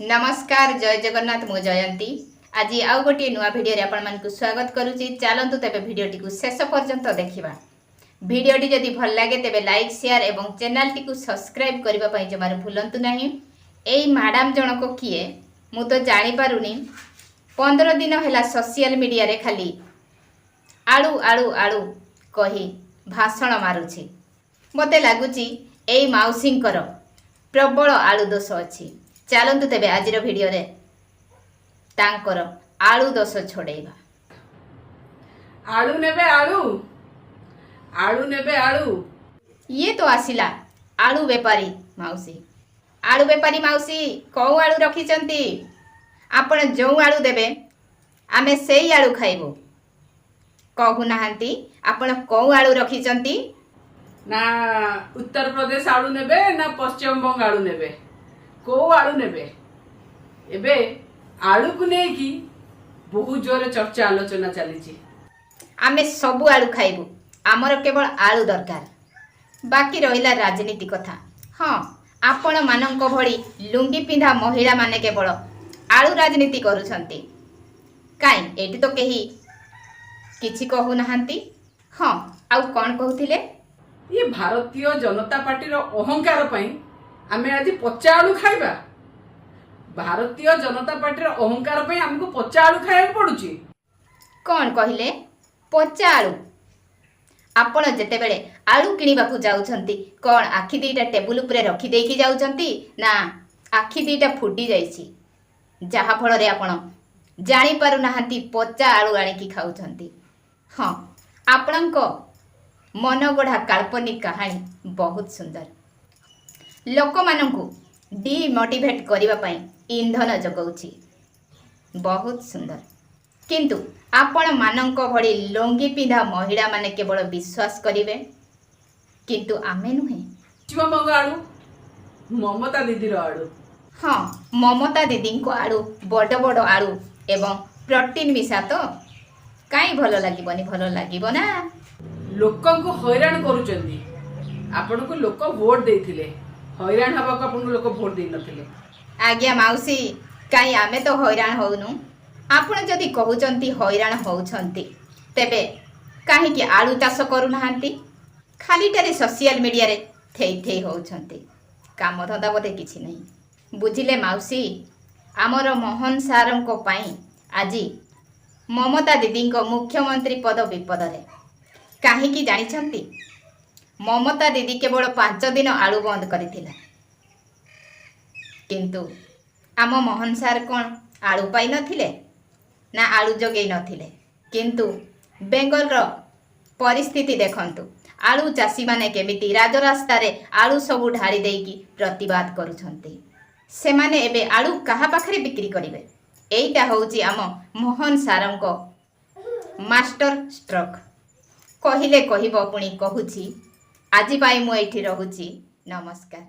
नमस्कार जय जगन्नाथ मु जयंती आज आउ गोटे नुआ भिडियो आपण मानकु स्वागत करूची। चलतु तेबे भिडियोटी को शेष पर्यंत देखिबा। भिडियोटी जदि भल लागे तेबे लाइक शेयर एवं चैनल टी को सब्सक्राइब करबा पई जमार भूलंतु नाही। एई मैडम जनको किए मु तो जानि पारुनी। 15 दिन हैला सोशल मीडिया रे खाली आळू आळू आळू कही भाषण मारुची। मते लागुची एई माउसींकर प्रबल आळू दोष अछि। चलतु तेबे आज भिडियो रे तांकर आलू दोष छोड़ेबा। आलू नेबे आलू आलू नेबे आलू। ये तो आसिला आलू बेपारी माउसी। आलू बेपारी माउसी कौ आलू रखिचंती? आपण जो आलू देबे आमे सेई आलू खाइबो। कहू नाहंती आपण कौ आलू रखिचंती? ना उत्तर प्रदेश आलू नेबे ना पश्चिम बंग आलू नेबे, को आलू नेबे? एबे आलू को नहीं कि बहुत जोर चर्चा आलोचना चली। आमे सबु आलू खाइबु, आमर केवल आलू दरकार। बाकी रहिला राजनीति कथा। हाँ, आपण मानक भली लुंगी पिंधा महिला माने केवल आलू राजनीति करूछंती। काई एटी तो केही किछि कहू नाहंती। हाँ, आउ कोन कहूथिले? ये भारतीय जनता पार्टी रो अहंकार पई आमे आज पचा आलू खाइबा। भारतीय जनता पार्टी रो अहंकार पई हमको पचा आलू खाइबा पडुची। कोन कहिले पचा आलू? आपण जेते बेले आलू किनिबाकू जाउछंती कोन आखि दीटा टेबुल उपरे रखी देकी जाउछंती ना आखि दीटा फुटी जाईची, जहा फल रे आपण जानि पारु नाहंती पचा आलू आनी की खाउछंती। हाँ, आपणको मनगढ़ा काल्पनिक कहानी बहुत सुंदर। लोक मानंकु डिमोटिवेट करिबा पई इंधन जगाउछि, बहुत सुंदर। किंतु आपण मानंक भली लंगी पिंधा महिला माने केवल विश्वास करिवे, किंतु आमे नुहे। पश्चिम बंग आलू ममता दीदी रो आलू। हाँ, ममता दीदी को आलू बड़ बड़ आलू एवं प्रोटीन मिसा तो काई भलो लागिबनी? भलो लागिबो ना। लोकन को हैरान करूचंदी। आपण को लोक वोट देथिले, हैरान हबा को आपण लोक वोट देई नथिले। आज्ञा माउसी, काई आमे तो हैरान होउनु। आपण जदि कहउचंती हैरान होउछंती तेबे काहे कि आलू चाष करू नाहंती? खालीटारे सोशल मीडिया रे थेई थेई होउछंती। काम धंदा बोधे किछि नहीं। बुझिले माउसी, आमर मोहन सारंको पाई आजी ममता दीदी को मुख्यमंत्री पद विपद रे। काहे कि जानिछंती? ममता दीदी केवल 5 दिन आलू बंद करथिला, किंतु आम मोहन सार कौन आलू पाई नथिले ना आलू जगेई नथिले? किंतु बेंगल रो परिस्थिति देखंतु। आलू चाषी माने केमिति राजरास्ता रे आलू सबु ढारी देकी प्रतिवाद करूछंती। सेमाने एबे आलू कहा पाखरे बिक्री करिवे? एइटा होउची आम मोहन सारंको मास्टर स्ट्रोक। कहिले कहिबो पुणी कहूची। आजि पाई मु एठी रहूची। नमस्कार।